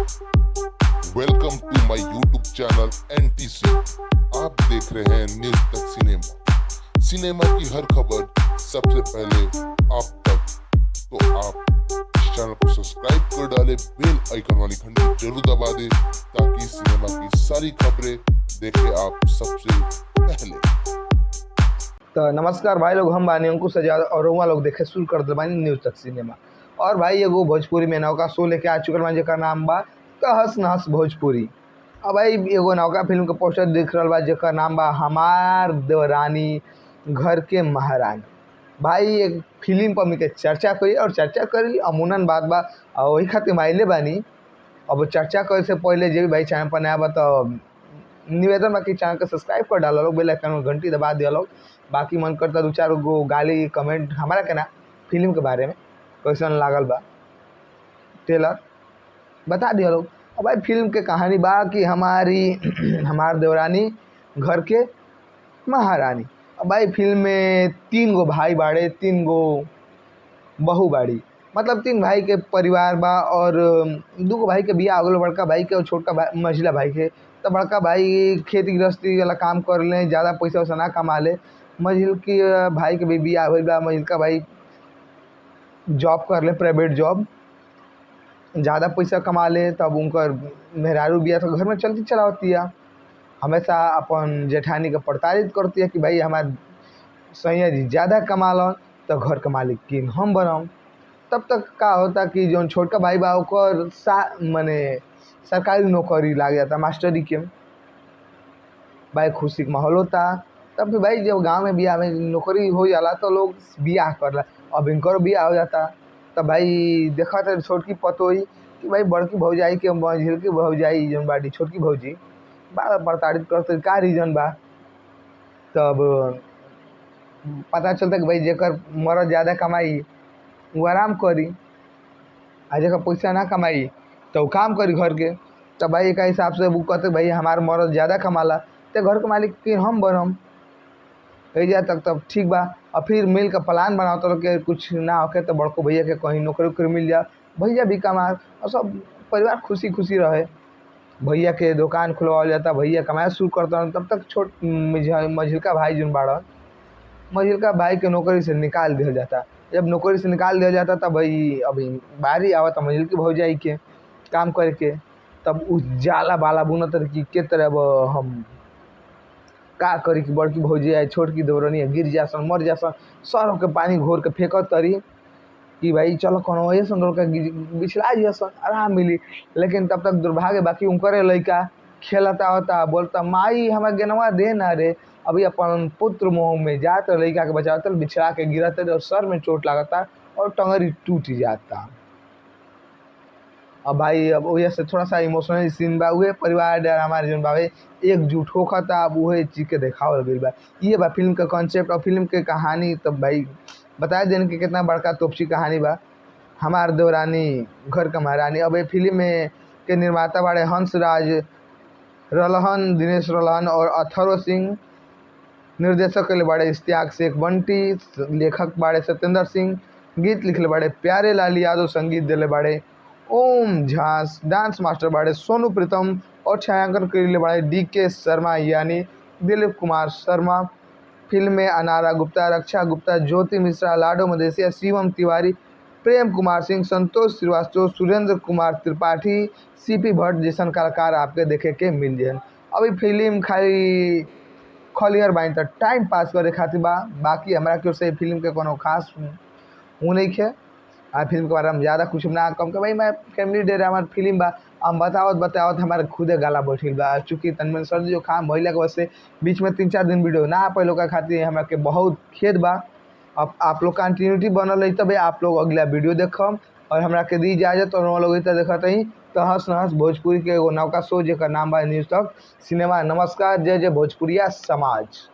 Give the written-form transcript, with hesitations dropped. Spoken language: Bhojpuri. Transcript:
वेलकम टू माय यूट्यूब चैनल एनटीसी। आप देख रहे हैं न्यूज तक सिनेमा। सिनेमा की हर खबर सबसे पहले आप तक, तो आप इस चैनल को सब्सक्राइब कर डालें, बेल आइकन वाली घंटी जरूर दबा दें ताकि सिनेमा की सारी खबरें देखें आप सबसे पहले। तो नमस्कार भाई लोग, हम बानी अंकुश आजाद और रउआ लोग देखे शुरू कर दिल बानी न्यूज तक सिनेमा। और भाई एगो भोजपुरी में नौका शो लेके आ चुकल बानी जेकर नाम बा कहस नहस भोजपुरी। अब भाई एगो नौका फिल्म के पोस्टर दिख रहल बा जेकर नाम बा हमार देवरानी घर के महारानी। भाई एक फिल्म पर हमनी के चर्चा करी और चर्चा करी अमूनन बात बा और वही खातिर माइले बानी। अब चर्चा करे से पहले जो भी भाई चैनल पर नया बा तो निवेदन बा कि चैनल के सब्सक्राइब कर डालो लोग, बेल आइकन में घंटी दबा दिया लोग। बाकी मन करता दो चार गो गाली कमेंट हमारा के ना फिल्म के बारे में कैसन लागल बा ट्रेलर बता दिया लोग। अब भाई फिल्म के कहानी बा कि हमार देवरानी घर के महारानी। अब भाई फिल्म में 3 गो भाई बाड़े, 3 गो बहू बाड़ी, मतलब 3 भाई के परिवार बा और 2 गो भाई के बियाह हो गल, बड़का भाई के और छोटका भाई मझिला भाई के। तो बड़का भाई खेती गृहस्थी वाला काम कर ले, ज़्यादा पैसा वैसा ना कमा ले। मझिल के भाई के भी बियाह होइल बा, मझिलका भाई जॉब कर ले, प्राइवेट जॉब, ज़्यादा पैसा कमा ले। तब उनकर मेहरारू बिया तो घर में चलती चलावती है, हमेशा अपन जेठानी के प्रताड़ित करती है कि भाई हमारे सैया जी ज़्यादा कमा लन तो घर के मालिक किन हम बनम। तब तक का होता कि जो छोटका भाई बा ओकर मने सरकारी नौकरी लाग जाता मास्टरी के। भाई खुशी के माहौल होता। तब फिर भाई जब गांव में बियाह में नौकरी हो जाला तो लोग बियाह करला। अब इनकर बियाह हो जाता तब भाई देखा था छोटकी पतोई कि भाई बड़की भौजाई के मझिल की भौजाई जौन बाड़ी छोटकी भौजी बड़ा प्रताड़ित करते, का रीजन बा। तब पता चलता कि भाई जेकर मरद ज़्यादा कमाई वो आराम करी, आ जेकर पैसा ना कमाई तो वो काम करी घर के। तब भाई एक हिसाब से वो कहते भाई हमार मरद ज़्यादा कमाला तो घर के मालिक के हम बनम जा तक। तब ठीक बा। और फिर मिल का प्लान बनाओ तो के कुछ ना होके तो बड़को भैया के कहीं नौकरी उकरी मिल जा, भैया भी कमार और सब परिवार खुशी खुशी रहे। भैया के दुकान खुलवाल जाता, भैया कमाए शुरू करता। तब तक मझिलका भाई जो बाड़ा, मझिलका भाई के नौकरी से निकाल दिया जाता। जब नौकरी से निकाल दिया जाता तब भाई अभी बारी आवता मझिल की भौजाई के काम करके। तब उस जाला बाला बुनत कि के तरह हम का करी कि बड़की भौजी है छोटकी देवरानी गिर जासन मर जासन, सर के पानी घोर के फेंकत तरी कि भाई चलो कोनो ऐसा का बिछड़ा जासन आराम मिली। लेकिन तब तक दुर्भाग्य बाकी उनकरे लड़का खेलता होता, बोलता माई हमारे गेनवा दे ना रे। अभी अपन पुत्र मोह में जाता लड़का के बचाता, बिछड़ा के गिरता और सर में चोट लगता और टंगरी टूट जाता। अब भाई अब वजह से थोड़ा सा इमोशनल सीन बा, उहे परिवार ड्रामा जौन बावे एकजुट होखता। अब उहे चीज के देखावल गइल बा। ये बा फिल्म का कॉन्सेप्ट और फिल्म के कहानी। तब भाई बता देन कि कितना बड़का तोपची कहानी बा हमार देवरानी घर का महारानी। अब ये फिल्म में के निर्माता बाड़े हंसराज रलहन, दिनेश रलहन और अथर्व सिंह। निर्देशक के बाड़े इश्तियाक शेख बंटी, लेखक बाड़े सत्येंद्र सिंह, गीत लिखले बाड़े प्यारे लाल यादव, संगीत दिले बाड़े ओम झा, डांस मास्टर बाड़े सोनू प्रीतम और छायांकन करेले बाड़े DK शर्मा यानी दिलीप कुमार शर्मा। फिल्म में अनारा गुप्ता, रक्षा गुप्ता, ज्योति मिश्रा, लाडो मदेसिया, शिवम तिवारी, प्रेम कुमार सिंह, संतोष श्रीवास्तव, सुरेंद्र कुमार त्रिपाठी, CP भट्ट जैसन कलाकार आपके देखे के मिल जाए। अभी फिल्म खाली खलियर बाइन तो टाइम पास करे खातिर बा, बाकी हमारा की ओर से फिल्म के कोनो खास वो नहीं है। आ फिल्म के बारे में ज़्यादा कुछ ना कम के भाई मैं फैमिली डे हमार फिल्म बा हम बतावत हमारे खुदे गाला बैठिल बा। चूँकि तनमन सर्दी जुकाम भइला के वजह से बीच में 3-4 दिन वीडियो ना आ पैलो का खातिर हमरा के बहुत खेद बा। अब आप लोग कंटिन्यूटी बनल रही तब आप लोग अगला वीडियो देखम और हमरा के दी इजाजत। और लोग इतना देखत ही तहस नहस भोजपुरी के एगो नौका शो जेकर नाम बा न्यूज तक सिनेमा। नमस्कार, जय जय भोजपुरिया समाज।